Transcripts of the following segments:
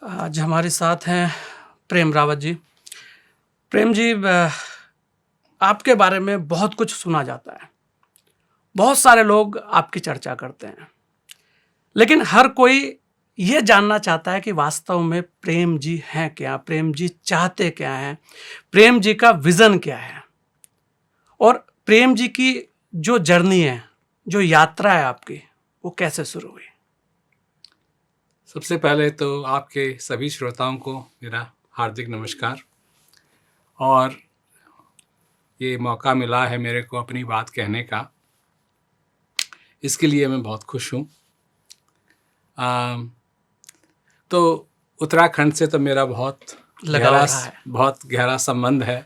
आज हमारे साथ हैं प्रेम रावत जी। प्रेम जी, आपके बारे में बहुत कुछ सुना जाता है। बहुत सारे लोग आपकी चर्चा करते हैं, लेकिन हर कोई ये जानना चाहता है कि वास्तव में प्रेम जी हैं क्या, प्रेम जी चाहते क्या हैं, प्रेम जी का विज़न क्या है और प्रेम जी की जो जर्नी है, जो यात्रा है आपकी, वो कैसे शुरू हुई? सबसे पहले तो आपके सभी श्रोताओं को मेरा हार्दिक नमस्कार। और ये मौका मिला है मेरे को अपनी बात कहने का, इसके लिए मैं बहुत खुश हूँ। तो उत्तराखंड से तो मेरा लगाव रहा है। बहुत गहरा संबंध है।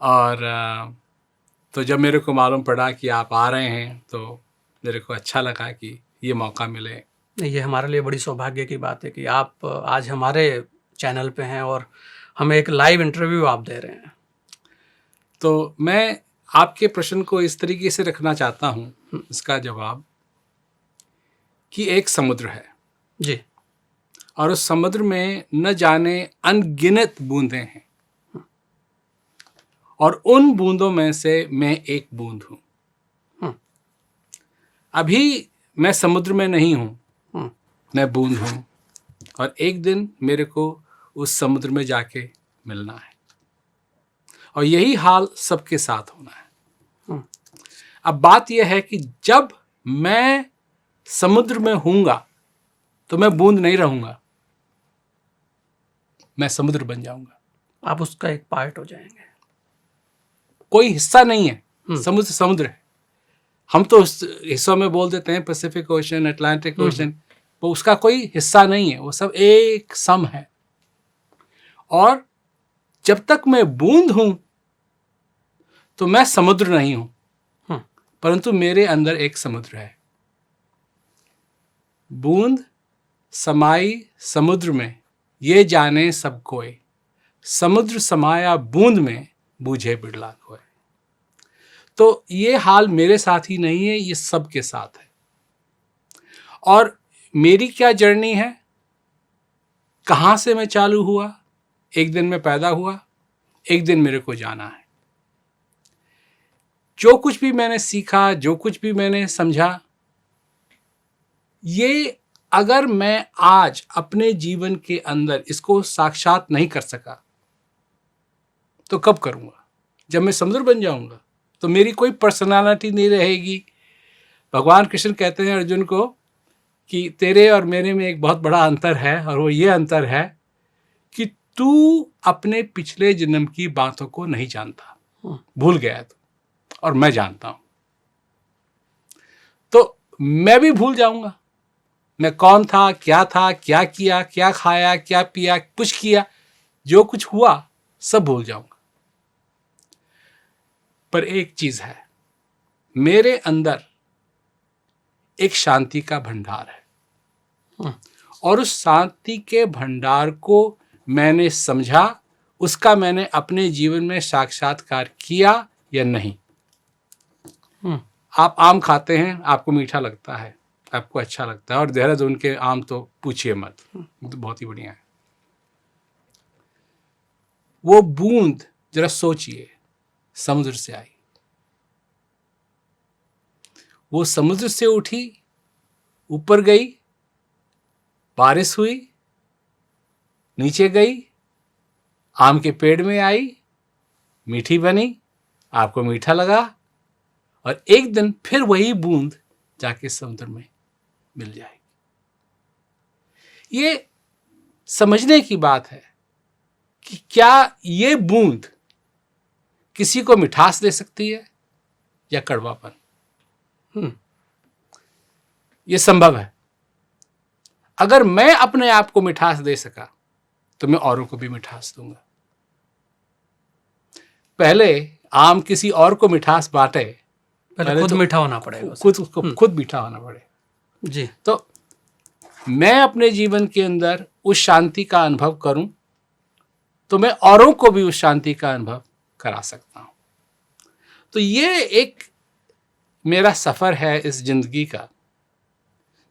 और तो जब मेरे को मालूम पड़ा कि आप आ रहे हैं तो मेरे को अच्छा लगा कि ये मौका मिले। ये हमारे लिए बड़ी सौभाग्य की बात है कि आप आज हमारे चैनल पे हैं और हमें एक लाइव इंटरव्यू आप दे रहे हैं। तो मैं आपके प्रश्न को इस तरीके से रखना चाहता हूँ, इसका जवाब कि एक समुद्र है जी। और उस समुद्र में न जाने अनगिनत बूंदें हैं और उन बूंदों में से मैं एक बूंद हूँ। अभी मैं समुद्र में नहीं हूँ, मैं बूंद हूँ और एक दिन मेरे को उस समुद्र में जाके मिलना है और यही हाल सबके साथ होना है। अब बात यह है कि जब मैं समुद्र में हूँगा तो मैं बूंद नहीं रहूँगा, मैं समुद्र बन जाऊँगा। आप उसका एक पार्ट हो जाएंगे। कोई हिस्सा नहीं है, समुद्र समुद्र है। हम तो उस हिस्सों में बोल देते हैं पैसिफिक ओशन, अटलांटिक ओशन, वो उसका कोई हिस्सा नहीं है, वो सब एक सम है। और जब तक मैं बूंद हूं तो मैं समुद्र नहीं हूं, परंतु मेरे अंदर एक समुद्र है। बूंद समाई समुद्र में, ये जाने सब कोय, समुद्र समाया बूंद में, बूझे बिरला कोय। तो ये हाल मेरे साथ ही नहीं है, ये सबके साथ है। और मेरी क्या जर्नी है, कहाँ से मैं चालू हुआ, एक दिन मैं पैदा हुआ, एक दिन मेरे को जाना है। जो कुछ भी मैंने सीखा, जो कुछ भी मैंने समझा, ये अगर मैं आज अपने जीवन के अंदर इसको साक्षात नहीं कर सका तो कब करूँगा? जब मैं समुद्र बन जाऊँगा तो मेरी कोई पर्सनालिटी नहीं रहेगी। भगवान कृष्ण कहते हैं अर्जुन को कि तेरे और मेरे में एक बहुत बड़ा अंतर है, और वो ये अंतर है कि तू अपने पिछले जन्म की बातों को नहीं जानता, भूल गया तू, और मैं जानता हूं। तो मैं भी भूल जाऊंगा मैं कौन था, क्या किया, क्या खाया, क्या पिया, कुछ किया, जो कुछ हुआ सब भूल जाऊंगा। पर एक चीज है, मेरे अंदर एक शांति का भंडार है और उस शांति के भंडार को मैंने समझा, उसका मैंने अपने जीवन में साक्षात्कार किया या नहीं। आप आम खाते हैं, आपको मीठा लगता है, आपको अच्छा लगता है, और देहरादून के आम तो पूछिए मत, तो बहुत ही बढ़िया है। वो बूंद जरा सोचिए, समुद्र से आई, वो समुद्र से उठी, ऊपर गई, बारिश हुई, नीचे गई, आम के पेड़ में आई, मीठी बनी, आपको मीठा लगा, और एक दिन फिर वही बूंद जाके समुद्र में मिल जाएगी। ये समझने की बात है कि क्या ये बूंद किसी को मिठास दे सकती है या कड़वापन। ये संभव है। अगर मैं अपने आप को मिठास दे सका तो मैं औरों को भी मिठास दूंगा। पहले आम किसी और को मिठास बांटे, पहले खुद मीठा होना पड़ेगा, खुद मीठा होना पड़े जी। तो मैं अपने जीवन के अंदर उस शांति का अनुभव करूं तो मैं औरों को भी उस शांति का अनुभव करा सकता हूं। तो ये एक मेरा सफर है इस जिंदगी का,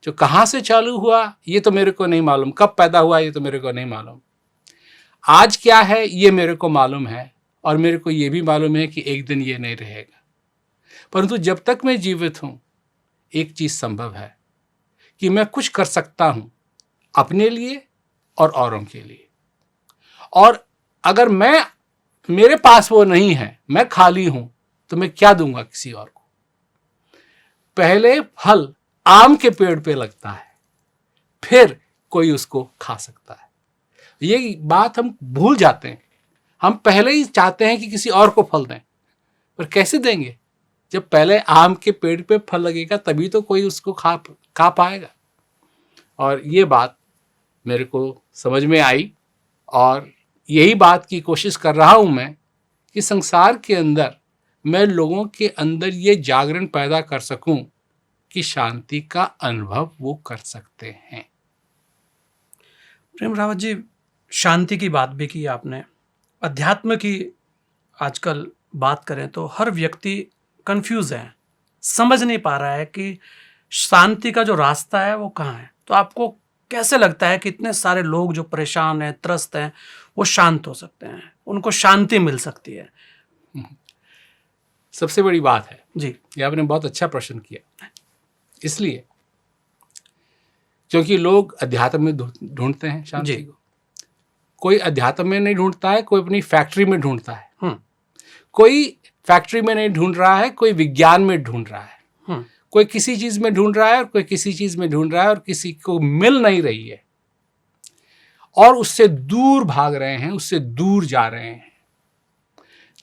जो कहाँ से चालू हुआ ये तो मेरे को नहीं मालूम, कब पैदा हुआ ये तो मेरे को नहीं मालूम, आज क्या है ये मेरे को मालूम है, और मेरे को ये भी मालूम है कि एक दिन ये नहीं रहेगा। परंतु जब तक मैं जीवित हूँ एक चीज़ संभव है कि मैं कुछ कर सकता हूँ अपने लिए और औरों के लिए। और अगर मेरे पास वो नहीं है, मैं खाली हूँ, तो मैं क्या दूंगा किसी और को। पहले फल आम के पेड़ पे लगता है, फिर कोई उसको खा सकता है। ये बात हम भूल जाते हैं। हम पहले ही चाहते हैं कि किसी और को फल दें, पर कैसे देंगे? जब पहले आम के पेड़ पे फल लगेगा तभी तो कोई उसको खा पाएगा। और ये बात मेरे को समझ में आई, और यही बात की कोशिश कर रहा हूं मैं कि संसार के अंदर मैं लोगों के अंदर ये जागरण पैदा कर सकूं कि शांति का अनुभव वो कर सकते हैं। प्रेम रावत जी, शांति की बात भी की आपने, अध्यात्म की आजकल बात करें तो हर व्यक्ति कंफ्यूज है, समझ नहीं पा रहा है कि शांति का जो रास्ता है वो कहाँ है। तो आपको कैसे लगता है कि इतने सारे लोग जो परेशान हैं, त्रस्त हैं, वो शांत हो सकते हैं, उनको शांति मिल सकती है? सबसे बड़ी बात है जी, ये आपने बहुत अच्छा प्रश्न किया। इसलिए क्योंकि लोग अध्यात्म में ढूंढते हैं शांति को। कोई अध्यात्म में नहीं ढूंढता है, कोई अपनी फैक्ट्री में ढूंढता है। कोई फैक्ट्री में नहीं ढूंढ रहा है, कोई विज्ञान में ढूंढ रहा है। कोई किसी चीज में ढूंढ रहा है और कोई किसी चीज में ढूंढ रहा है, और किसी को मिल नहीं रही है और उससे दूर भाग रहे हैं, उससे दूर जा रहे हैं।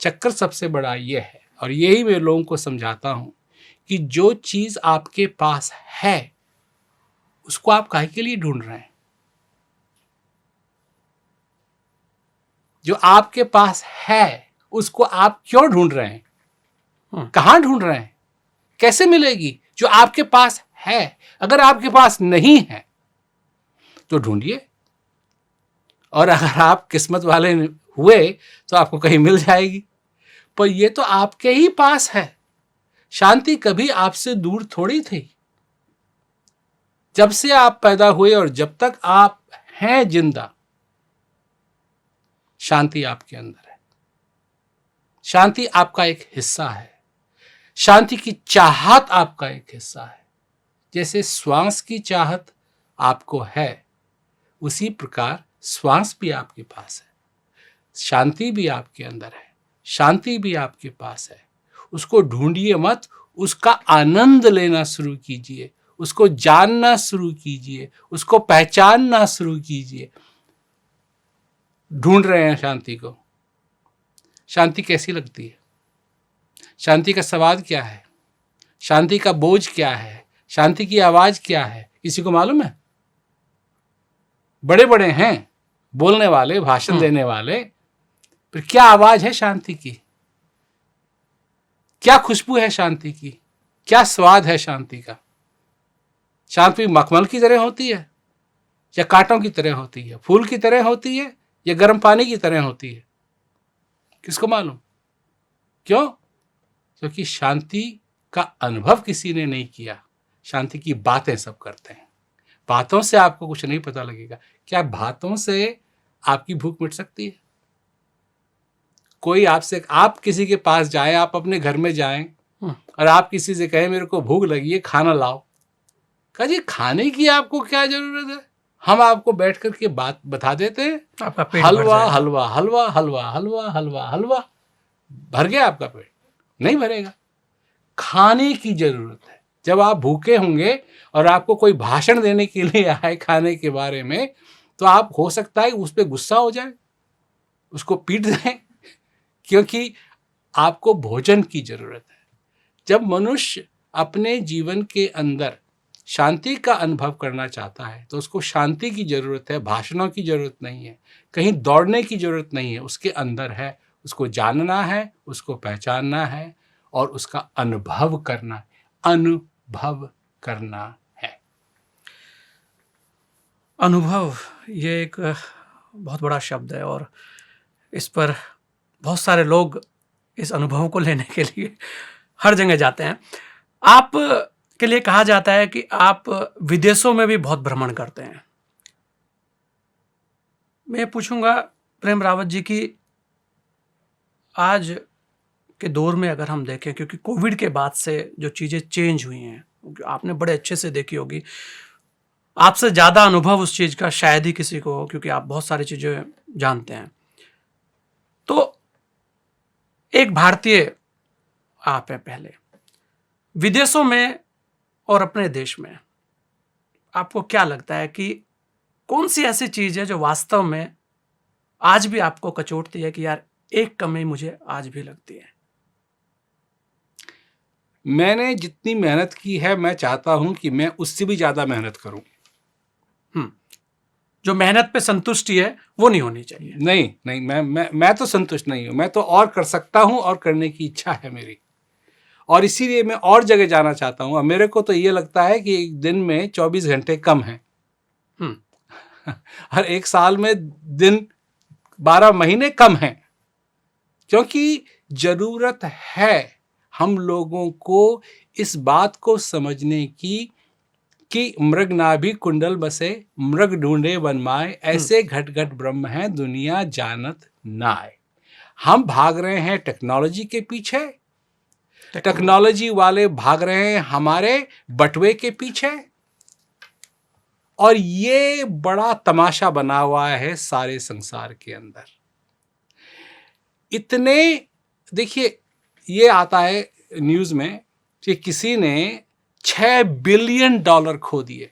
चक्कर सबसे बड़ा ये है, और यही मैं लोगों को समझाता हूं कि जो चीज आपके पास है उसको आप काहे के लिए ढूंढ रहे हैं? जो आपके पास है उसको आप क्यों ढूंढ रहे हैं? कहां ढूंढ रहे हैं? कैसे मिलेगी जो आपके पास है? अगर आपके पास नहीं है तो ढूंढिए, और अगर आप किस्मत वाले हुए तो आपको कहीं मिल जाएगी। पर ये तो आपके ही पास है। शांति कभी आपसे दूर थोड़ी थी। जब से आप पैदा हुए और जब तक आप हैं जिंदा, शांति आपके अंदर है। शांति आपका एक हिस्सा है। शांति की चाहत आपका एक हिस्सा है। जैसे श्वास की चाहत आपको है, उसी प्रकार श्वास भी आपके पास है। शांति भी आपके अंदर है, शांति भी आपके पास है। उसको ढूंढिए मत, उसका आनंद लेना शुरू कीजिए, उसको जानना शुरू कीजिए, उसको पहचानना शुरू कीजिए। ढूंढ रहे हैं शांति को। शांति कैसी लगती है? शांति का स्वाद क्या है? शांति का बोझ क्या है? शांति की आवाज क्या है? किसी को मालूम है? बड़े बड़े हैं बोलने वाले, भाषण देने वाले, पर क्या आवाज है शांति की? क्या खुशबू है शांति की? क्या स्वाद है शांति का? शांति मखमल की तरह होती है या कांटों की तरह होती है? फूल की तरह होती है या गर्म पानी की तरह होती है? किसको मालूम? क्यों? क्योंकि शांति का अनुभव किसी ने नहीं किया। शांति की बातें सब करते हैं। बातों से आपको कुछ नहीं पता लगेगा। क्या बातों से आपकी भूख मिट सकती है? कोई आपसे, आप किसी के पास जाएं, आप अपने घर में जाएं और आप किसी से कहें मेरे को भूख लगी है, खाना लाओ। कहा जी खाने की आपको क्या जरूरत है? हम आपको बैठ करके बात बता देते हैं। आपका पेट हलवा हलवा हलवा हलवा हलवा हलवा हलवा, भर गया आपका पेट? नहीं भरेगा। खाने की जरूरत है। जब आप भूखे होंगे और आपको कोई भाषण देने के लिए आए खाने के बारे में, तो आप हो सकता है उस पर गुस्सा हो जाए, उसको पीट दें, क्योंकि आपको भोजन की जरूरत है। जब मनुष्य अपने जीवन के अंदर शांति का अनुभव करना चाहता है तो उसको शांति की जरूरत है, भाषणों की जरूरत नहीं है, कहीं दौड़ने की जरूरत नहीं है। उसके अंदर है, उसको जानना है, उसको पहचानना है और उसका अनुभव करना है। अनुभव करना है। अनुभव, ये एक बहुत बड़ा शब्द है और इस पर बहुत सारे लोग इस अनुभव को लेने के लिए हर जगह जाते हैं। आप के लिए कहा जाता है कि आप विदेशों में भी बहुत भ्रमण करते हैं। मैं पूछूंगा प्रेम रावत जी की आज के दौर में अगर हम देखें, क्योंकि कोविड के बाद से जो चीज़ें चेंज हुई हैं, आपने बड़े अच्छे से देखी होगी, आपसे ज़्यादा अनुभव उस चीज़ का शायद ही किसी को हो, क्योंकि आप बहुत सारी चीज़ें जानते हैं। तो एक भारतीय आप हैं, पहले विदेशों में और अपने देश में आपको क्या लगता है कि कौन सी ऐसी चीज़ है जो वास्तव में आज भी आपको कचोटती है कि यार एक कमी मुझे आज भी लगती है? मैंने जितनी मेहनत की है, मैं चाहता हूं कि मैं उससे भी ज्यादा मेहनत करूं। जो मेहनत पे संतुष्टि है वो नहीं होनी चाहिए। नहीं नहीं, मैं तो संतुष्ट नहीं हूं। मैं तो और कर सकता हूं और करने की इच्छा है मेरी, और इसीलिए मैं और जगह जाना चाहता हूं। अब मेरे को तो ये लगता है कि एक दिन में 24 घंटे कम हैं और एक साल में दिन 12 महीने कम हैं, क्योंकि जरूरत है हम लोगों को इस बात को समझने की कि मृग नाभि कुंडल बसे, मृग ढूंढे वन माय, ऐसे घट घट ब्रह्म है दुनिया जानत नाय। हम भाग रहे हैं टेक्नोलॉजी के पीछे, टेक्नोलॉजी वाले भाग रहे हैं हमारे बटवे के पीछे, और ये बड़ा तमाशा बना हुआ है सारे संसार के अंदर। इतने, देखिए ये आता है न्यूज में कि किसी ने $6 बिलियन खो दिए।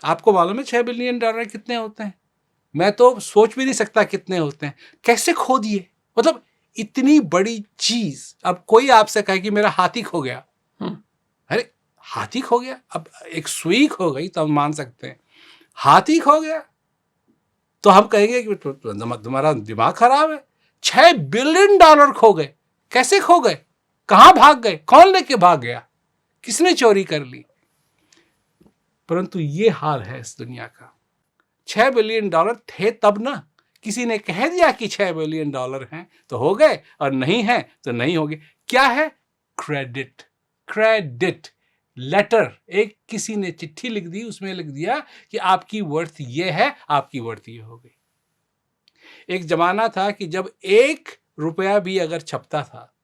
आपको मालूम है $6 बिलियन कितने होते हैं? मैं तो सोच भी नहीं सकता कितने होते हैं। कैसे खो दिए? मतलब इतनी बड़ी चीज। अब कोई आपसे कहे कि मेरा हाथी खो गया, अरे हाथी खो गया, अब एक सुई खो गई तो हम मान सकते हैं। हाथी खो गया तो हम कहेंगे कि तुम्हारा दिमाग खराब है। $6 बिलियन खो गए, कैसे खो गए? कहां भाग गए? कौन लेके भाग गया? किसने चोरी कर ली? परंतु ये हाल है इस दुनिया का। $6 बिलियन थे तब ना, किसी ने कह दिया कि $6 बिलियन हैं तो हो गए, और नहीं है तो नहीं हो गए। क्या है? क्रेडिट। क्रेडिट लेटर, एक किसी ने चिट्ठी लिख दी, उसमें लिख दिया कि आपकी वर्थ ये है, आपकी वर्थ ये हो गई। एक जमाना था कि जब $1 भी अगर छपता था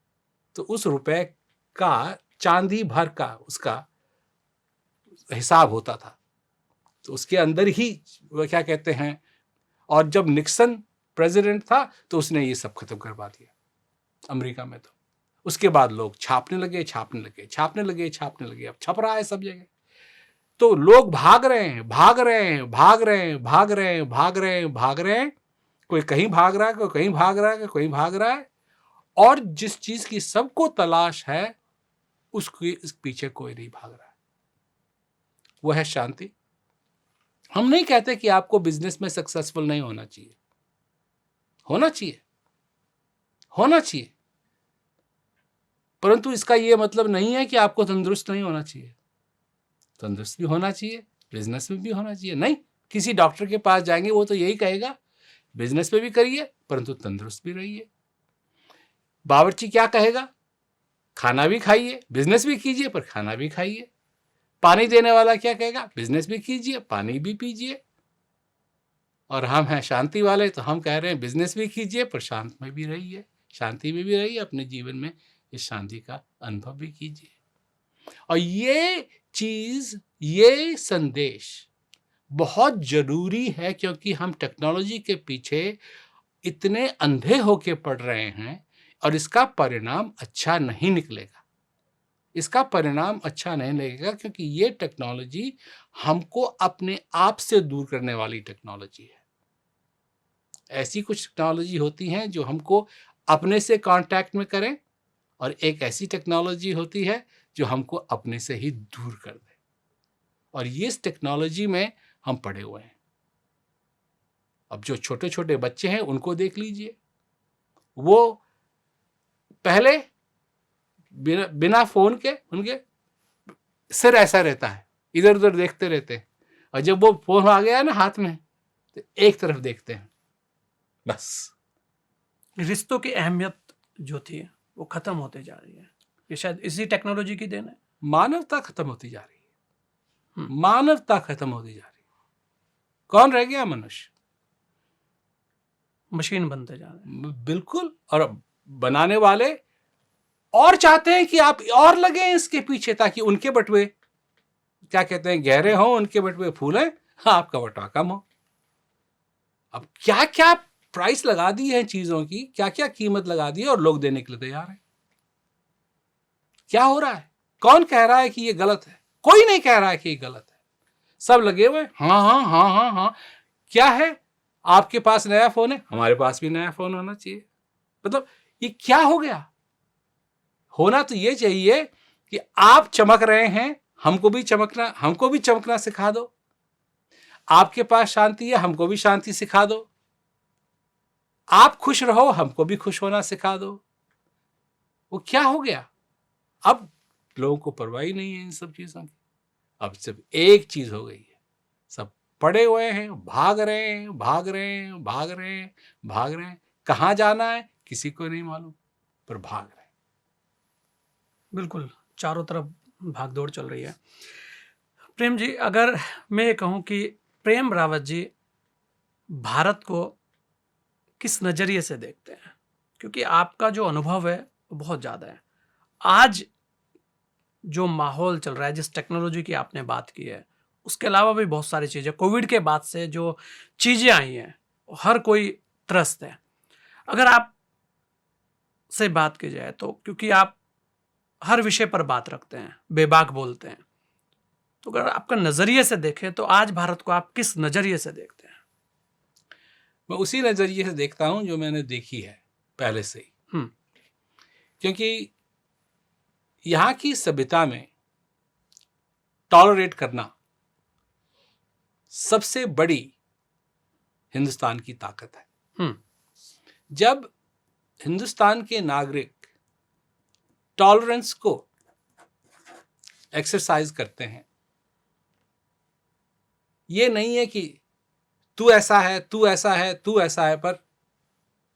तो उस रुपए का चांदी भर का उसका हिसाब होता था, तो उसके अंदर ही वो क्या कहते हैं। और जब निक्सन प्रेसिडेंट था तो उसने ये सब खत्म करवा दिया अमेरिका में। तो उसके बाद लोग छापने लगे, अब छप रहा है सब जगह। तो लोग भाग रहे हैं, कोई कहीं भाग रहा है, कोई कहीं भाग रहा है, कोई कहीं भाग रहा है, और जिस चीज की सबको तलाश है उसके इस पीछे कोई नहीं भाग रहा है। वो है शांति। हम नहीं कहते कि आपको बिजनेस में सक्सेसफुल नहीं होना चाहिए, होना चाहिए, होना चाहिए, परंतु इसका यह मतलब नहीं है कि आपको तंदुरुस्त नहीं होना चाहिए। तंदुरुस्त भी होना चाहिए, बिजनेस में भी होना चाहिए। नहीं, किसी डॉक्टर के पास जाएंगे वो तो यही कहेगा बिजनेस में भी करिए परंतु तंदुरुस्त भी रहिए। बावर्ची क्या कहेगा? खाना भी खाइए, बिजनेस भी कीजिए, पर खाना भी खाइए। पानी देने वाला क्या कहेगा? बिजनेस भी कीजिए, पानी भी पीजिए। और हम हैं शांति वाले, तो हम कह रहे हैं बिजनेस भी कीजिए पर शांत में भी रहिए, शांति में भी रहिए, अपने जीवन में इस शांति का अनुभव भी कीजिए। और ये चीज, ये संदेश बहुत जरूरी है, क्योंकि हम टेक्नोलॉजी के पीछे इतने अंधे होके पड़ रहे हैं, और इसका परिणाम अच्छा नहीं निकलेगा। इसका परिणाम अच्छा नहीं लगेगा, क्योंकि ये टेक्नोलॉजी हमको अपने आप से दूर करने वाली टेक्नोलॉजी है। ऐसी कुछ टेक्नोलॉजी होती हैं जो हमको अपने से कांटेक्ट में करें, और एक ऐसी टेक्नोलॉजी होती है जो हमको अपने से ही दूर कर दे। और ये इस टेक्नोलॉजी में हम पड़े हुए हैं। अब जो छोटे छोटे बच्चे हैं उनको देख लीजिए, वो पहले बिना फोन के उनके सिर ऐसा रहता है, इधर उधर देखते रहते हैं, और जब वो फोन आ गया ना हाथ में तो एक तरफ देखते हैं बस। रिश्तों की अहमियत जो थी वो खत्म होते जा रही है। ये शायद इसी टेक्नोलॉजी की देन है। मानवता खत्म होती जा रही है, मानवता खत्म होती जा रही है। कौन रह गया? मनुष्य। मशीन बनते जा रहे हैं। बिल्कुल। और बनाने वाले और चाहते हैं कि आप और लगे इसके पीछे, ताकि उनके बटुए क्या कहते हैं गहरे हो, उनके बटुए फूले, आपका बटुआ कम हो। अब क्या क्या प्राइस लगा दी है चीजों की, क्या क्या कीमत लगा दी है, और लोग देने के लिए तैयार हैं। क्या हो रहा है? कौन कह रहा है कि ये गलत है? कोई नहीं कह रहा है कि ये गलत है। सब लगे हुए हाँ हाँ हाँ हाँ हाँ। क्या है? आपके पास नया फोन है, हमारे पास भी नया फोन होना चाहिए। मतलब ये क्या हो गया? होना तो ये चाहिए कि आप चमक रहे हैं, हमको भी चमकना सिखा दो। आपके पास शांति है, हमको भी शांति सिखा दो। आप खुश रहो, हमको भी खुश होना सिखा दो। वो क्या हो गया? अब लोगों को परवाह ही नहीं है इन सब चीजों की। अब सिर्फ एक चीज हो गई है, सब पड़े हुए हैं, भाग रहे हैं, भाग रहे हैं, भाग रहे हैं, भाग रहे हैं। कहाँ जाना है किसी को नहीं मालूम, पर भाग रहे हैं। बिल्कुल, चारों तरफ भागदौड़ चल रही है। प्रेम जी, अगर मैं ये कहूँ कि प्रेम रावत जी भारत को किस नज़रिए से देखते हैं, क्योंकि आपका जो अनुभव है वो बहुत ज़्यादा है। आज जो माहौल चल रहा है, जिस टेक्नोलॉजी की आपने बात की है, उसके अलावा भी बहुत सारी चीज़ें, कोविड के बाद से जो चीज़ें आई हैं, हर कोई त्रस्त है। अगर आप से बात की जाए तो, क्योंकि आप हर विषय पर बात रखते हैं, बेबाक बोलते हैं, तो अगर आपका नज़रिए से देखें तो आज भारत को आप किस नज़रिए से देखते हैं? मैं उसी नजरिए से देखता हूं जो मैंने देखी है पहले से ही। क्योंकि यहां की सभ्यता में टॉलरेट करना सबसे बड़ी हिंदुस्तान की ताकत है। जब हिंदुस्तान के नागरिक टॉलरेंस को एक्सरसाइज करते हैं, ये नहीं है कि तू ऐसा है, तू ऐसा है, तू ऐसा है, पर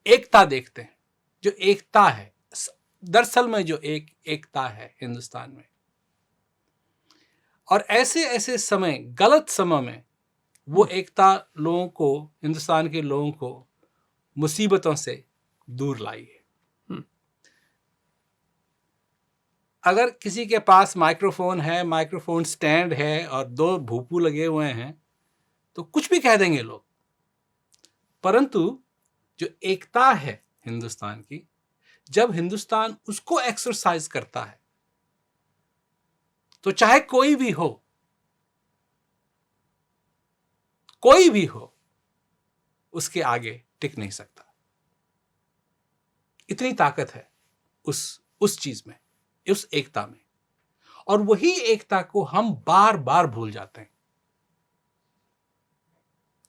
एकता देखते हैं। जो एकता है, दरअसल में जो एकता है हिंदुस्तान में, और ऐसे ऐसे समय, गलत समय में वो एकता लोगों को, हिंदुस्तान के लोगों को मुसीबतों से दूर लाई है। अगर किसी के पास माइक्रोफोन है, माइक्रोफोन स्टैंड है और दो भूपू लगे हुए हैं, तो कुछ भी कह देंगे लोग। परंतु जो एकता है हिंदुस्तान की, जब हिंदुस्तान उसको एक्सरसाइज करता है, तो चाहे कोई भी हो, कोई भी हो, उसके आगे टिक नहीं सकता। इतनी ताकत है उस चीज में, उस एकता में। और वही एकता को हम बार बार भूल जाते हैं।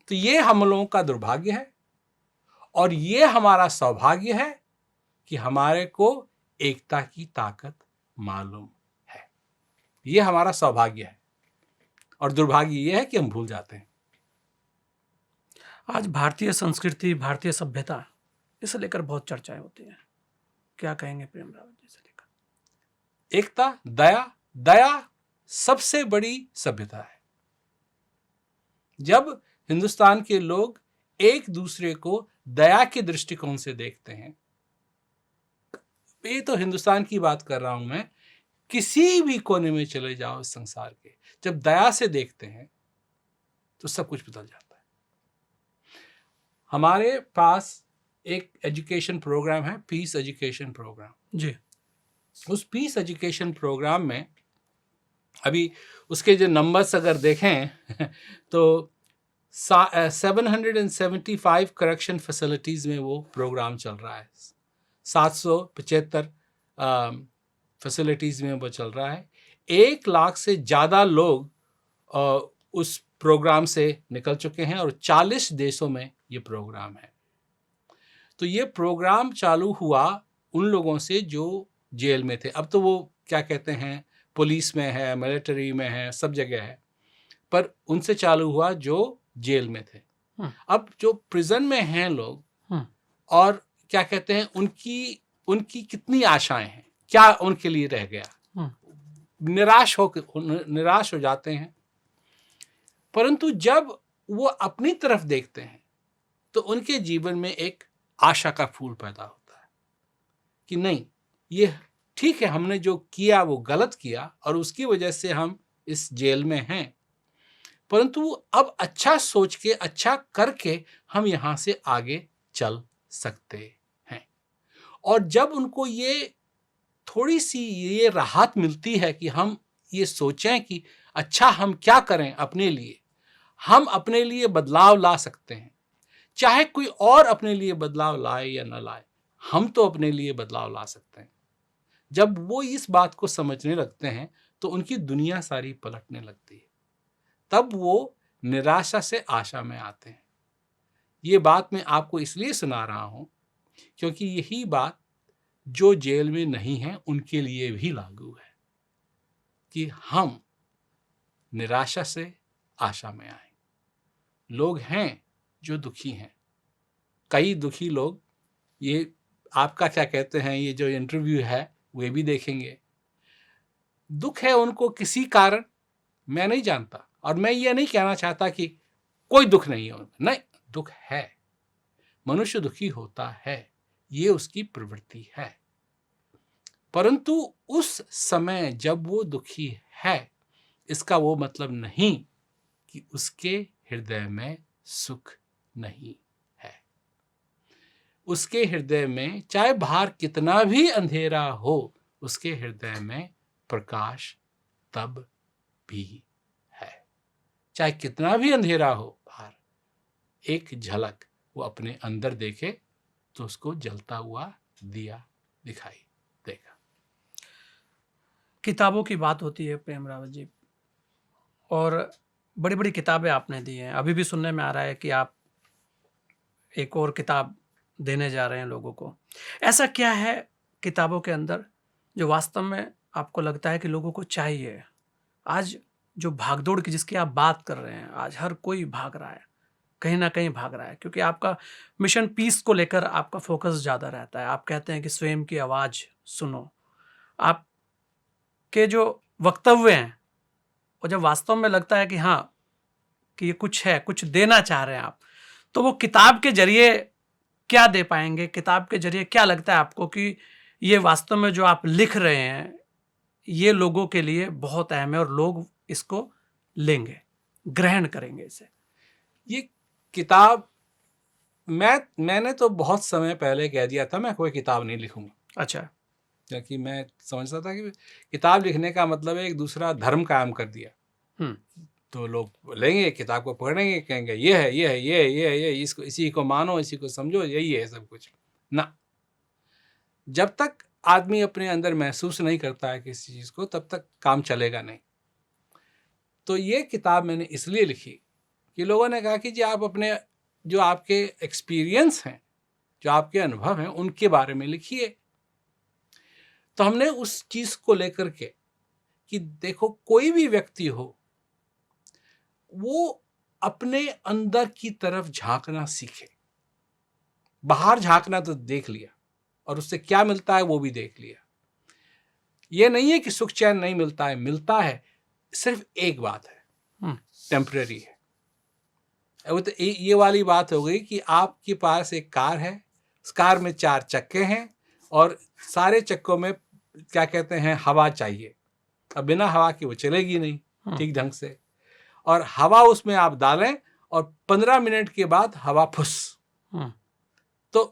तो ये हम लोगों का दुर्भाग्य है, और ये हमारा सौभाग्य है कि हमारे को एकता की ताकत मालूम है। ये हमारा सौभाग्य है, और दुर्भाग्य ये है कि हम भूल जाते हैं। आज भारतीय संस्कृति, भारतीय सभ्यता, इसे लेकर बहुत चर्चाएं होती हैं। क्या कहेंगे प्रेम रावत जी से लेकर? एकता, दया सबसे बड़ी सभ्यता है। जब हिंदुस्तान के लोग एक दूसरे को दया के दृष्टिकोण से देखते हैं, ये तो हिंदुस्तान की बात कर रहा हूं मैं, किसी भी कोने में चले जाओ इस संसार के, जब दया से देखते हैं तो सब कुछ बदल जाता है। हमारे पास एक एजुकेशन प्रोग्राम है, पीस एजुकेशन प्रोग्राम जी। उस पीस एजुकेशन प्रोग्राम में अभी उसके जो नंबर्स अगर देखें तो 775 करेक्शन फैसिलिटीज़ में वो प्रोग्राम चल रहा है। 775 फैसिलिटीज़ में वो चल रहा है। 1 लाख से ज़्यादा लोग उस प्रोग्राम से निकल चुके हैं, और 40 देशों में ये प्रोग्राम है। तो ये प्रोग्राम चालू हुआ उन लोगों से जो जेल में थे। अब तो वो क्या कहते हैं, पुलिस में है, मिलिट्री में है, सब जगह है, पर उनसे चालू हुआ जो जेल में थे। अब जो प्रिजन में हैं लोग, और क्या कहते हैं, उनकी कितनी आशाएं हैं, क्या उनके लिए रह गया, निराश हो जाते हैं। परंतु जब वो अपनी तरफ देखते हैं तो उनके जीवन में एक आशा का फूल पैदा होता है कि नहीं, ये ठीक है, हमने जो किया वो गलत किया और उसकी वजह से हम इस जेल में हैं, परंतु अब अच्छा सोच के, अच्छा करके हम यहाँ से आगे चल सकते हैं। और जब उनको ये थोड़ी सी ये राहत मिलती है कि हम ये सोचें कि अच्छा हम क्या करें अपने लिए, हम अपने लिए बदलाव ला सकते हैं, चाहे कोई और अपने लिए बदलाव लाए या न लाए, हम तो अपने लिए बदलाव ला सकते हैं। जब वो इस बात को समझने लगते हैं तो उनकी दुनिया सारी पलटने लगती है। तब वो निराशा से आशा में आते हैं। ये बात मैं आपको इसलिए सुना रहा हूं क्योंकि यही बात जो जेल में नहीं है उनके लिए भी लागू है कि हम निराशा से आशा में आए। लोग हैं जो दुखी हैं, कई दुखी लोग, ये आपका क्या कहते हैं, ये जो इंटरव्यू है वे भी देखेंगे। दुख है उनको किसी कारण, मैं नहीं जानता, और मैं ये नहीं कहना चाहता कि कोई दुख नहीं है उनमें, नहीं, दुख है, मनुष्य दुखी होता है, ये उसकी प्रवृत्ति है। परंतु उस समय जब वो दुखी है, इसका वो मतलब नहीं कि उसके हृदय में सुख नहीं है। उसके हृदय में चाहे बाहर कितना भी अंधेरा हो, उसके हृदय में प्रकाश तब भी है। चाहे कितना भी अंधेरा हो बाहर, एक झलक वो अपने अंदर देखे तो उसको जलता हुआ दिया दिखाई देगा। किताबों की बात होती है प्रेम रावत जी, और बड़ी बड़ी किताबें आपने दी हैं। अभी भी सुनने में आ रहा है कि आप एक और किताब देने जा रहे हैं लोगों को। ऐसा क्या है किताबों के अंदर जो वास्तव में आपको लगता है कि लोगों को चाहिए? आज जो भागदौड़ की जिसकी आप बात कर रहे हैं, आज हर कोई भाग रहा है, कहीं ना कहीं भाग रहा है, क्योंकि आपका मिशन पीस को लेकर आपका फोकस ज़्यादा रहता है। आप कहते हैं कि स्वयं की आवाज़ सुनो। आपके जो वक्तव्य हैं, और जब वास्तव में लगता है कि हाँ, कि ये कुछ है, कुछ देना चाह रहे हैं आप, तो वो किताब के जरिए क्या दे पाएंगे? किताब के जरिए क्या लगता है आपको कि ये वास्तव में जो आप लिख रहे हैं ये लोगों के लिए बहुत अहम है और लोग इसको लेंगे, ग्रहण करेंगे इसे? ये किताब मैंने तो बहुत समय पहले कह दिया था मैं कोई किताब नहीं लिखूंगा। अच्छा। क्योंकि मैं समझता था कि किताब लिखने का मतलब है एक दूसरा धर्म कायम कर दिया। तो लोग लेंगे किताब को, पढ़ेंगे, कहेंगे ये है, ये है, ये है, ये है, ये, इसको, इसी को मानो, इसी को समझो, यही है सब कुछ ना। जब तक आदमी अपने अंदर महसूस नहीं करता है किसी चीज़ को, तब तक काम चलेगा नहीं। तो ये किताब मैंने इसलिए लिखी कि लोगों ने कहा कि जी आप अपने जो आपके एक्सपीरियंस हैं, जो आपके अनुभव हैं, उनके बारे में लिखिए। तो हमने उस चीज़ को लेकर के कि देखो, कोई भी व्यक्ति हो वो अपने अंदर की तरफ झांकना सीखे। बाहर झांकना तो देख लिया और उससे क्या मिलता है वो भी देख लिया। ये नहीं है कि सुख चैन नहीं मिलता है, मिलता है, सिर्फ एक बात है, टेम्पररी है। वो तो ये वाली बात हो गई कि आपके पास एक कार है, उस कार में 4 चक्के हैं और सारे चक्कों में क्या कहते हैं, हवा चाहिए। अब बिना हवा के वो चलेगी नहीं ठीक ढंग से, और हवा उसमें आप डालें और 15 मिनट के बाद हवा फुस, तो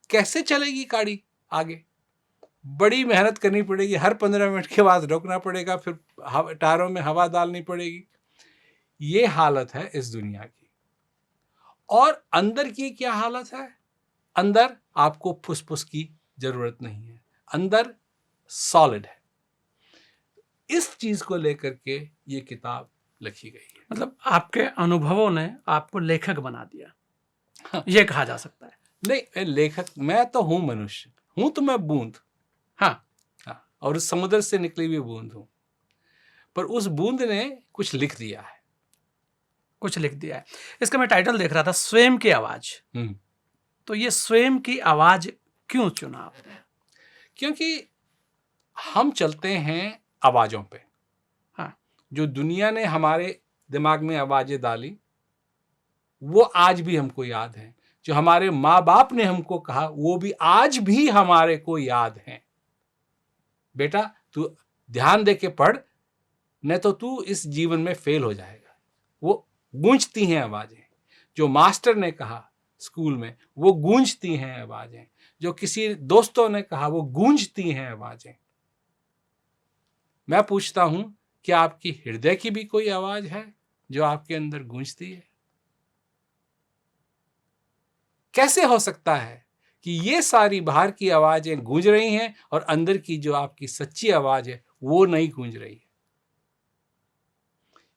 कैसे चलेगी गाड़ी आगे? बड़ी मेहनत करनी पड़ेगी, हर 15 मिनट के बाद रोकना पड़ेगा, फिर टायरों में हवा डालनी पड़ेगी। ये हालत है इस दुनिया की। और अंदर की क्या हालत है? अंदर आपको फुसफुस की जरूरत नहीं है, अंदर सॉलिड है। इस चीज को लेकर के ये किताब लिखी गई है। मतलब आपके अनुभवों ने आपको लेखक बना दिया, हाँ। ये कहा जा सकता है। नहीं, लेखक मैं तो हूं, मनुष्य हूं तो मैं बूंद, हाँ, और उस समुद्र से निकली हुई बूंद हूं, पर उस बूंद ने कुछ लिख दिया है, कुछ लिख दिया है। इसका मैं टाइटल देख रहा था, स्वयं की आवाज। तो ये स्वयं की आवाज क्यों चुना आपने? क्योंकि हम चलते हैं आवाज़ों पे। हाँ। जो दुनिया ने हमारे दिमाग में आवाज़ें डाली वो आज भी हमको याद है। जो हमारे माँ बाप ने हमको कहा वो भी आज भी हमारे को याद है। बेटा तू ध्यान दे के पढ़, नहीं तो तू इस जीवन में फेल हो जाएगा। वो गूंजती हैं आवाज़ें। जो मास्टर ने कहा स्कूल में वो गूंजती हैं आवाज़ें। जो किसी दोस्तों ने कहा वो गूंजती हैं आवाज़ें। मैं पूछता हूं क्या आपकी हृदय की भी कोई आवाज है जो आपके अंदर गूंजती है? कैसे हो सकता है कि ये सारी बाहर की आवाजें गूंज रही हैं और अंदर की जो आपकी सच्ची आवाज है वो नहीं गूंज रही है?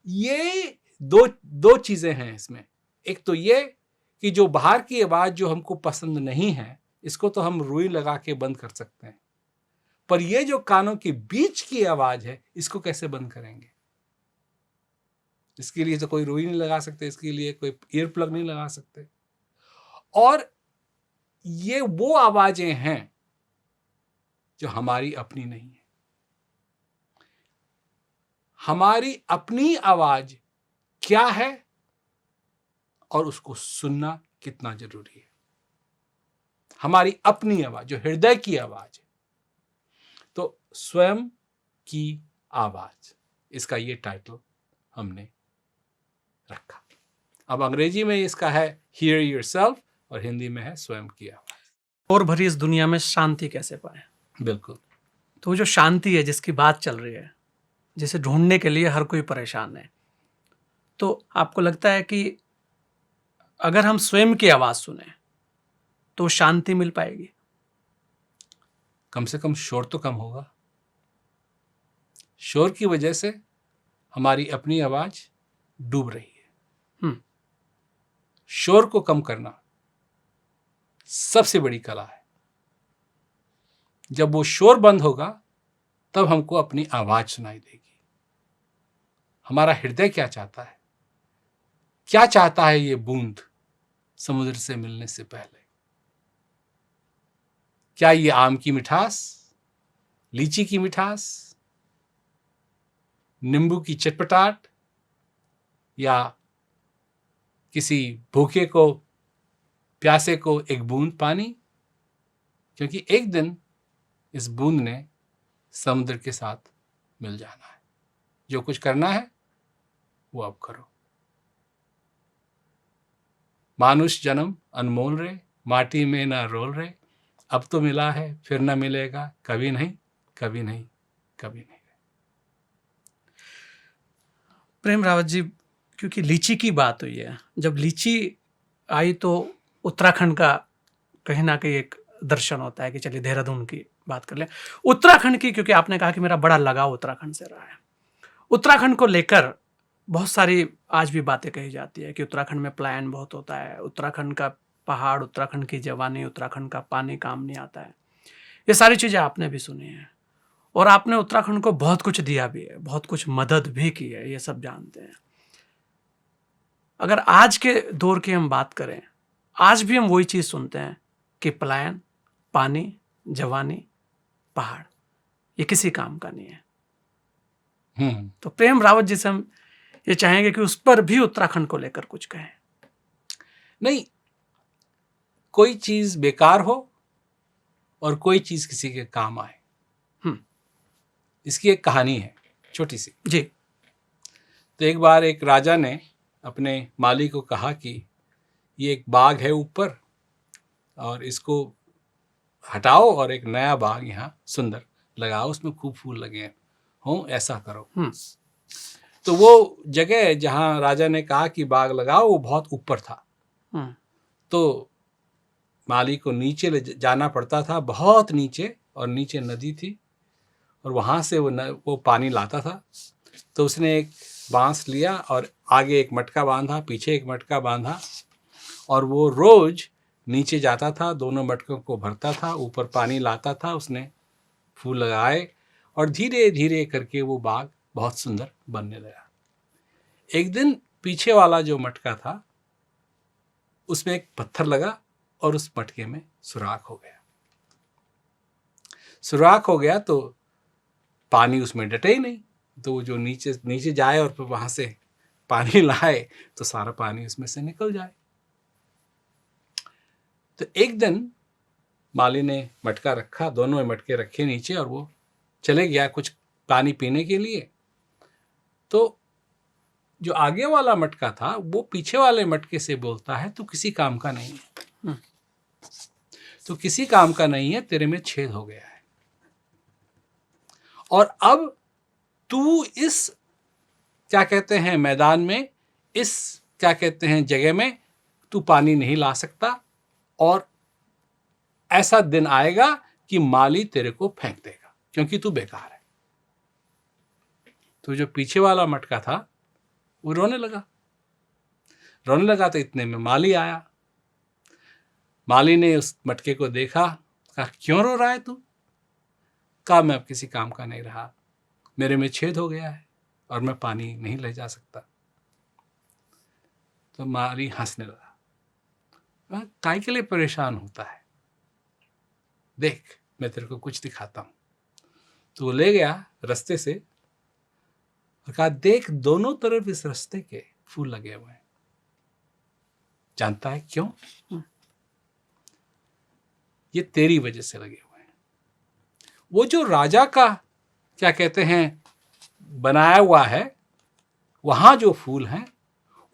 ये दो चीजें हैं इसमें। एक तो ये कि जो बाहर की आवाज जो हमको पसंद नहीं है इसको तो हम रुई लगा के बंद कर सकते हैं, पर ये जो कानों के बीच की आवाज है इसको कैसे बंद करेंगे? इसके लिए तो कोई रुई नहीं लगा सकते, इसके लिए कोई ईयर प्लग नहीं लगा सकते। और ये वो आवाजें हैं जो हमारी अपनी नहीं है। हमारी अपनी आवाज क्या है और उसको सुनना कितना जरूरी है। हमारी अपनी आवाज जो हृदय की आवाज है, तो स्वयं की आवाज, इसका ये टाइटल हमने रखा। अब अंग्रेजी में इसका है हियर योरसेल्फ और हिंदी में है स्वयं की आवाज। और भरी इस दुनिया में शांति कैसे पाए? बिल्कुल। तो वो जो शांति है जिसकी बात चल रही है, जिसे ढूंढने के लिए हर कोई परेशान है, तो आपको लगता है कि अगर हम स्वयं की आवाज सुने तो शांति मिल पाएगी? कम से कम शोर तो कम होगा। शोर की वजह से हमारी अपनी आवाज डूब रही है। शोर को कम करना सबसे बड़ी कला है। जब वो शोर बंद होगा तब हमको अपनी आवाज सुनाई देगी। हमारा हृदय क्या चाहता है? क्या चाहता है ये बूंद समुद्र से मिलने से पहले? क्या ये आम की मिठास, लीची की मिठास, नींबू की चटपटाहट, या किसी भूखे को, प्यासे को एक बूंद पानी? क्योंकि एक दिन इस बूंद ने समुद्र के साथ मिल जाना है। जो कुछ करना है वो अब करो। मानुष जन्म अनमोल रे, माटी में ना रोल रे, अब तो मिला है फिर ना मिलेगा, कभी नहीं, कभी नहीं, कभी नहीं। प्रेम रावत जी, क्योंकि लीची की बात हुई है, जब लीची आई तो उत्तराखंड का कहीं ना कहीं एक दर्शन होता है कि चलिए देहरादून की बात कर लें। उत्तराखंड की, क्योंकि आपने कहा कि मेरा बड़ा लगाव उत्तराखंड से रहा है, उत्तराखंड को लेकर बहुत सारी आज भी बातें कही जाती है कि उत्तराखंड में पलायन बहुत होता है, उत्तराखंड का पहाड़, उत्तराखंड की जवानी, उत्तराखंड का पानी काम नहीं आता है। ये सारी चीज़ें आपने भी सुनी हैं और आपने उत्तराखंड को बहुत कुछ दिया भी है, बहुत कुछ मदद भी की है, ये सब जानते हैं। अगर आज के दौर की हम बात करें, आज भी हम वही चीज़ सुनते हैं कि पलायन, पानी, जवानी, पहाड़, ये किसी काम का नहीं है। तो प्रेम रावत जी से हम ये चाहेंगे कि उस पर भी उत्तराखंड को लेकर कुछ कहें। नहीं, कोई चीज बेकार हो और कोई चीज किसी के काम आए, इसकी एक कहानी है छोटी सी जी। तो एक बार एक राजा ने अपने माली को कहा कि ये एक बाग है ऊपर और इसको हटाओ और एक नया बाग यहाँ सुंदर लगाओ, उसमें खूब फूल लगे हों, ऐसा करो। तो वो जगह जहाँ राजा ने कहा कि बाग लगाओ वो बहुत ऊपर था। तो माली को नीचे ले जाना पड़ता था, बहुत नीचे, और नीचे नदी थी और वहाँ से वो पानी लाता था। तो उसने एक बांस लिया और आगे एक मटका बांधा, पीछे एक मटका बांधा, और वो रोज नीचे जाता था, दोनों मटकों को भरता था, ऊपर पानी लाता था, उसने फूल लगाए और धीरे धीरे करके वो बाग बहुत सुंदर बनने लगा। एक दिन पीछे वाला जो मटका था उसमें एक पत्थर लगा और उस मटके में सुराख हो गया। सुराख हो गया तो पानी उसमें डटे ही नहीं, तो वो जो नीचे नीचे जाए और फिर वहाँ से पानी लाए तो सारा पानी उसमें से निकल जाए। तो एक दिन माली ने मटका रखा, दोनों में मटके रखे नीचे, और वो चले गया कुछ पानी पीने के लिए। तो जो आगे वाला मटका था वो पीछे वाले मटके से बोलता है, तू किसी काम का नहीं है, तो किसी काम का नहीं है, तेरे में छेद हो गया है, और अब तू इस क्या कहते हैं मैदान में, इस क्या कहते हैं जगह में तू पानी नहीं ला सकता, और ऐसा दिन आएगा कि माली तेरे को फेंक देगा क्योंकि तू बेकार है। तो जो पीछे वाला मटका था वो रोने लगा। तो इतने में माली आया। माली ने उस मटके को देखा, कहा क्यों रो रहा है तू? कहा मैं अब किसी काम का नहीं रहा, मेरे में छेद हो गया है और मैं पानी नहीं ले जा सकता। तो माली हंसने लगा, काय के लिए परेशान होता है, देख मैं तेरे को कुछ दिखाता हूं। तो वो ले गया रास्ते से और कहा देख दोनों तरफ इस रास्ते के फूल लगे हुए हैं, जानता है क्यों? ये तेरी वजह से लगे हुए हैं। वो जो राजा का क्या कहते हैं बनाया हुआ है, वहां जो फूल हैं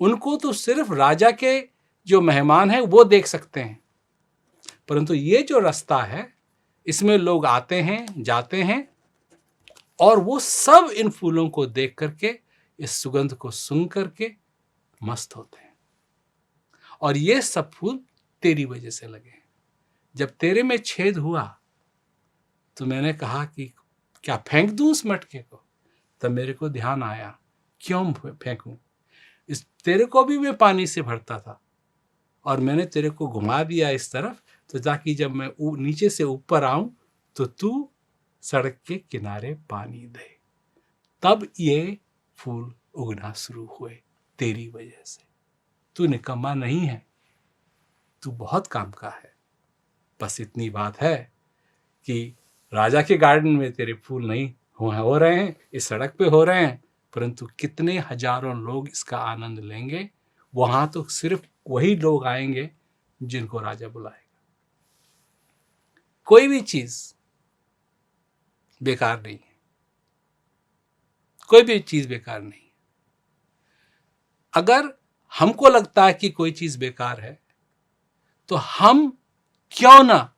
उनको तो सिर्फ राजा के जो मेहमान हैं वो देख सकते हैं, परंतु ये जो रास्ता है इसमें लोग आते हैं जाते हैं, और वो सब इन फूलों को देख करके, इस सुगंध को सूंघ करके मस्त होते हैं। और ये सब फूल तेरी वजह से लगे। जब तेरे में छेद हुआ तो मैंने कहा कि क्या फेंक दूं उस मटके को? तब मेरे को ध्यान आया, क्यों फेंकूं? इस तेरे को भी मैं पानी से भरता था और मैंने तेरे को घुमा दिया इस तरफ, तो ताकि जब मैं नीचे से ऊपर आऊं तो तू सड़क के किनारे पानी दे। तब ये फूल उगना शुरू हुए तेरी वजह से। तू निकम्मा नहीं है, तू बहुत काम का है। बस इतनी बात है कि राजा के गार्डन में तेरे फूल नहीं हो रहे हैं, इस सड़क पे हो रहे हैं, परंतु कितने हजारों लोग इसका आनंद लेंगे। वहां तो सिर्फ वही लोग आएंगे जिनको राजा बुलाएगा। कोई भी चीज बेकार नहीं है, कोई भी चीज बेकार नहीं है। अगर हमको लगता है कि कोई चीज बेकार है तो हम क्यों ना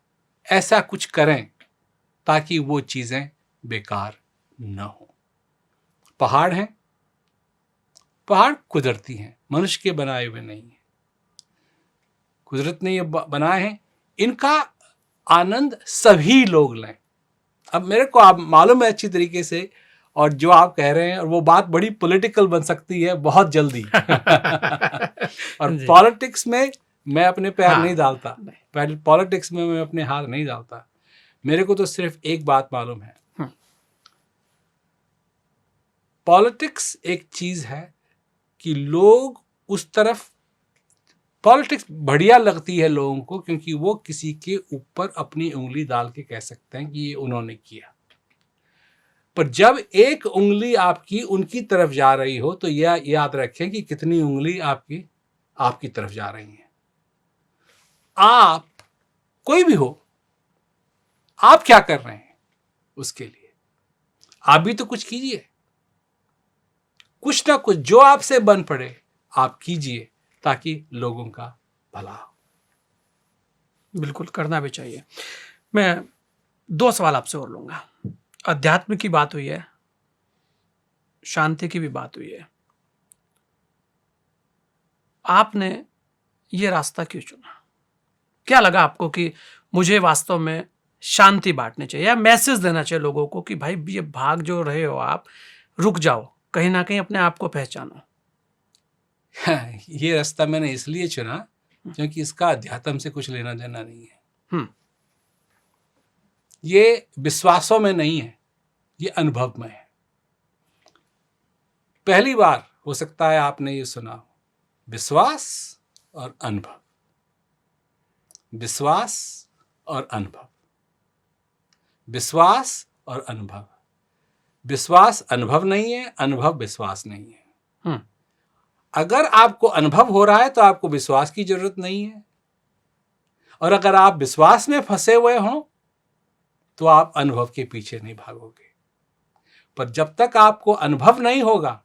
ऐसा कुछ करें ताकि वो चीजें बेकार न हो। पहाड़ हैं, पहाड़ कुदरती हैं, मनुष्य के बनाए हुए नहीं है। कुदरत ने ये बनाए हैं, इनका आनंद सभी लोग लें। अब मेरे को आप मालूम है अच्छी तरीके से, और जो आप कह रहे हैं और वो बात बड़ी पॉलिटिकल बन सकती है बहुत जल्दी और पॉलिटिक्स में मैं अपने पैर नहीं डालता, पॉलिटिक्स में मैं अपने हाथ नहीं डालता। मेरे को तो सिर्फ एक बात मालूम है, पॉलिटिक्स एक चीज है कि लोग उस तरफ, पॉलिटिक्स बढ़िया लगती है लोगों को क्योंकि वो किसी के ऊपर अपनी उंगली डाल के कह सकते हैं कि ये उन्होंने किया। पर जब एक उंगली आपकी उनकी तरफ जा रही हो तो यह याद रखें कि कितनी उंगली आपकी तरफ जा रही है। आप कोई भी हो, आप क्या कर रहे हैं उसके लिए आप भी तो कुछ कीजिए, कुछ ना कुछ जो आपसे बन पड़े आप कीजिए ताकि लोगों का भला हो। बिल्कुल करना भी चाहिए। मैं 2 सवाल आपसे और लूंगा। अध्यात्म की बात हुई है, शांति की भी बात हुई है। आपने ये रास्ता क्यों चुना? क्या लगा आपको कि मुझे वास्तव में शांति बांटनी चाहिए या मैसेज देना चाहिए लोगों को कि भाई ये भाग जो रहे हो आप, रुक जाओ, कहीं ना कहीं अपने आप को पहचानो? ये रास्ता मैंने इसलिए चुना क्योंकि इसका अध्यात्म से कुछ लेना देना नहीं है। ये विश्वासों में नहीं है, ये अनुभव में है। पहली बार हो सकता है आपने ये सुना हो, विश्वास और अनुभव, विश्वास और अनुभव, विश्वास और अनुभव। विश्वास अनुभव नहीं है, अनुभव विश्वास नहीं है। हम्म, अगर आपको अनुभव हो रहा है तो आपको विश्वास की जरूरत नहीं है, और अगर आप विश्वास में फंसे हुए हो तो आप अनुभव के पीछे नहीं भागोगे। पर जब तक आपको अनुभव नहीं होगा,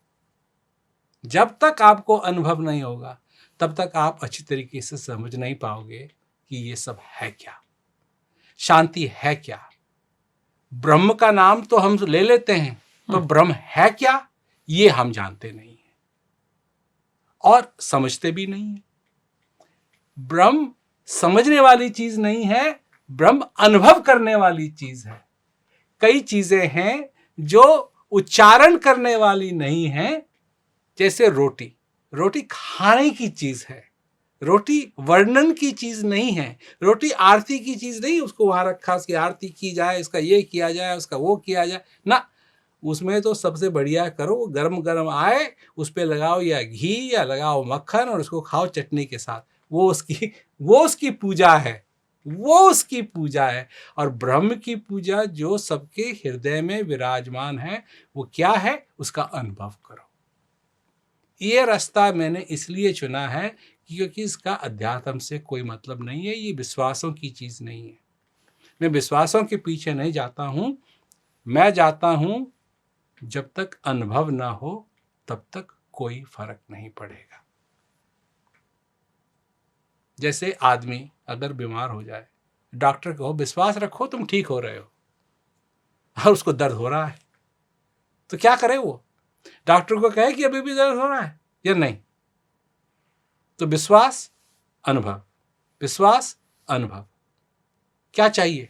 जब तक आपको अनुभव नहीं होगा, तब तक आप अच्छी तरीके से समझ नहीं पाओगे कि ये सब है क्या, शांति है क्या। ब्रह्म का नाम तो हम ले लेते हैं, पर ब्रह्म है क्या ये हम जानते नहीं हैं और समझते भी नहीं है। ब्रह्म समझने वाली चीज नहीं है, ब्रह्म अनुभव करने वाली चीज है। कई चीजें हैं जो उच्चारण करने वाली नहीं है, जैसे रोटी। रोटी खाने की चीज है, रोटी वर्णन की चीज नहीं है, रोटी आरती की चीज नहीं। उसको वहां रखा, उसकी आरती की जाए, इसका ये किया जाए, उसका वो किया जाए ना। उसमें तो सबसे बढ़िया करो, गरम गरम आए उस पर लगाओ या घी या लगाओ मक्खन और उसको खाओ चटनी के साथ। वो उसकी पूजा है, वो उसकी पूजा है। और ब्रह्म की पूजा जो सबके हृदय में विराजमान है, वो क्या है, उसका अनुभव करो। ये रास्ता मैंने इसलिए चुना है क्योंकि इसका अध्यात्म से कोई मतलब नहीं है, ये विश्वासों की चीज नहीं है। मैं विश्वासों के पीछे नहीं जाता हूं, मैं जाता हूं जब तक अनुभव ना हो तब तक कोई फर्क नहीं पड़ेगा। जैसे आदमी अगर बीमार हो जाए, डॉक्टर को विश्वास रखो तुम ठीक हो रहे हो, और उसको दर्द हो रहा है, तो क्या करे वो? डॉक्टर को कहे कि अभी भी दर्द हो रहा है या नहीं? तो विश्वास अनुभव, विश्वास अनुभव, क्या चाहिए,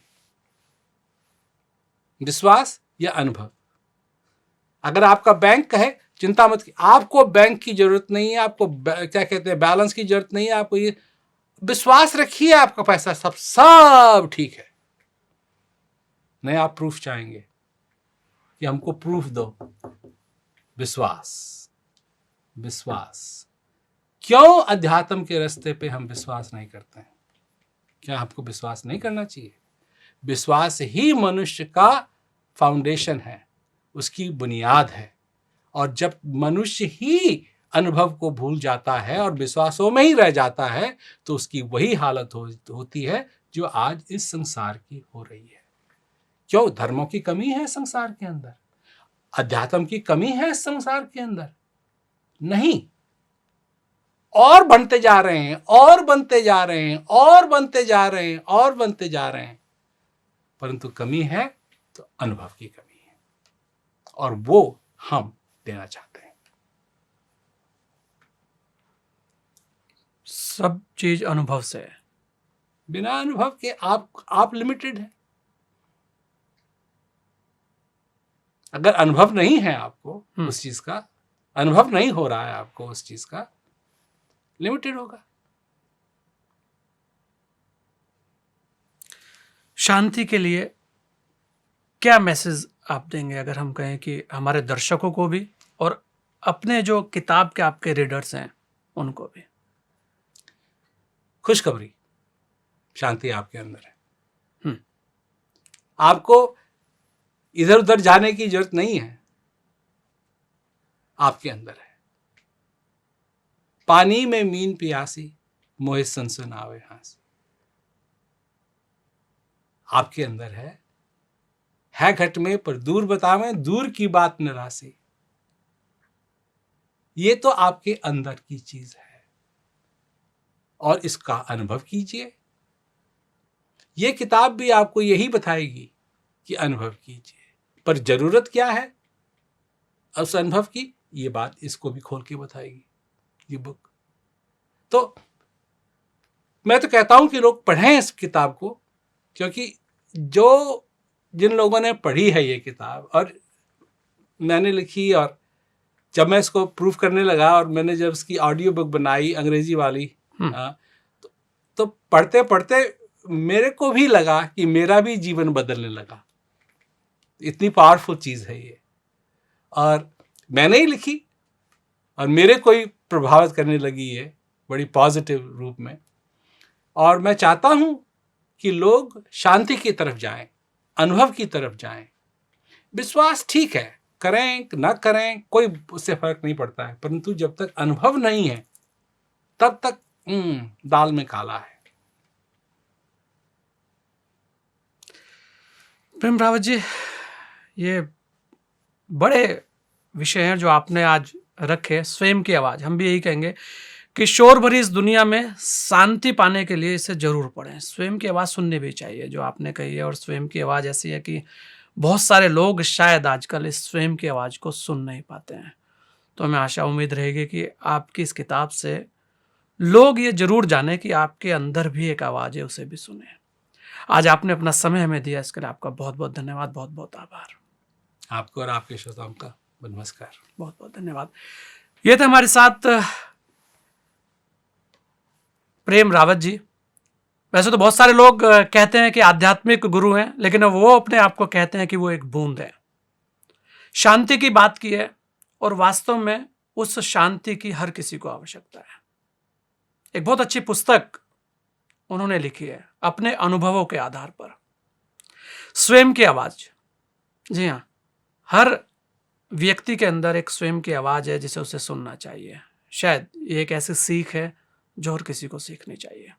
विश्वास या अनुभव? अगर आपका बैंक कहे चिंता मत की, आपको बैंक की जरूरत नहीं है, आपको क्या कहते हैं बैलेंस की जरूरत नहीं है, आपको ये विश्वास रखिए आपका पैसा सब ठीक है। नहीं, आप प्रूफ चाहेंगे कि हमको प्रूफ दो। विश्वास, विश्वास। क्यों अध्यात्म के रास्ते पे हम विश्वास नहीं करते हैं? क्या आपको विश्वास नहीं करना चाहिए? विश्वास ही मनुष्य का फाउंडेशन है, उसकी बुनियाद है। और जब मनुष्य ही अनुभव को भूल जाता है और विश्वासों में ही रह जाता है, तो उसकी वही हालत होती है जो आज इस संसार की हो रही है। क्यों? धर्मों की कमी है संसार के अंदर, अध्यात्म की कमी है इस संसार के अंदर? नहीं, और बनते जा रहे हैं, और बनते जा रहे हैं, और बनते जा रहे हैं, और बनते जा रहे हैं। परंतु कमी है तो अनुभव की कमी है, और वो हम देना चाहते हैं। सब चीज अनुभव से है। बिना अनुभव के आप लिमिटेड है। अगर अनुभव नहीं है आपको उस चीज का, अनुभव नहीं हो रहा है आपको उस चीज का, लिमिटेड होगा। शांति के लिए क्या मैसेज आप देंगे, अगर हम कहें कि हमारे दर्शकों को भी और अपने जो किताब के आपके रीडर्स हैं उनको भी? खुशखबरी, शांति आपके अंदर है। आपको इधर उधर जाने की जरूरत नहीं है, आपके अंदर है। पानी में मीन पियासी, मोहे सनसन आवे हांसी। आपके अंदर है घट में पर दूर बतावे, दूर की बात निरासी। ये तो आपके अंदर की चीज है, और इसका अनुभव कीजिए। ये किताब भी आपको यही बताएगी कि अनुभव कीजिए। पर जरूरत क्या है उस अनुभव की, ये बात इसको भी खोल के बताएगी ये बुक। तो मैं तो कहता हूं कि लोग पढ़ें इस किताब को, क्योंकि जिन लोगों ने पढ़ी है ये किताब, और मैंने लिखी, और जब मैं इसको प्रूफ करने लगा और मैंने जब इसकी ऑडियो बुक बनाई अंग्रेजी वाली, तो पढ़ते पढ़ते मेरे को भी लगा कि मेरा भी जीवन बदलने लगा। इतनी पावरफुल चीज है ये, और मैंने ही लिखी और मेरे को ही प्रभावित करने लगी ये बड़ी पॉजिटिव रूप में। और मैं चाहता हूं कि लोग शांति की तरफ जाएं, अनुभव की तरफ जाएं। विश्वास ठीक है, करें ना करें कोई उससे फर्क नहीं पड़ता है, परंतु जब तक अनुभव नहीं है तब तक दाल में काला है। प्रेम रावत जी, ये बड़े विषय हैं जो आपने आज रखे। स्वयं की आवाज़, हम भी यही कहेंगे कि शोर भरी इस दुनिया में शांति पाने के लिए इसे जरूर पढ़ें। स्वयं की आवाज़ सुननी भी चाहिए जो आपने कही है, और स्वयं की आवाज़ ऐसी है कि बहुत सारे लोग शायद आजकल इस स्वयं की आवाज़ को सुन नहीं पाते हैं। तो हमें आशा उम्मीद रहेगी कि आपकी इस किताब से लोग ये जरूर जाने कि आपके अंदर भी एक आवाज़ है, उसे भी सुने। आज आपने अपना समय हमें दिया, इसके लिए आपका बहुत बहुत धन्यवाद, बहुत बहुत आभार। आपको और आपके श्रोताओं का नमस्कार, बहुत बहुत धन्यवाद। ये थे हमारे साथ प्रेम रावत जी। वैसे तो बहुत सारे लोग कहते हैं कि आध्यात्मिक गुरु हैं, लेकिन वो अपने आप को कहते हैं कि वो एक बूंद है। शांति की बात की है, और वास्तव में उस शांति की हर किसी को आवश्यकता है। एक बहुत अच्छी पुस्तक उन्होंने लिखी है अपने अनुभवों के आधार पर, स्वयं की आवाज। जी हाँ, हर व्यक्ति के अंदर एक स्वयं की आवाज है जिसे उसे सुनना चाहिए। शायद ये एक ऐसी सीख है जो हर किसी को सीखनी चाहिए।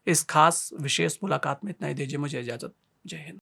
इस खास विशेष मुलाकात में इतना ही दीजिए मुझे इजाजत। जय हिंद।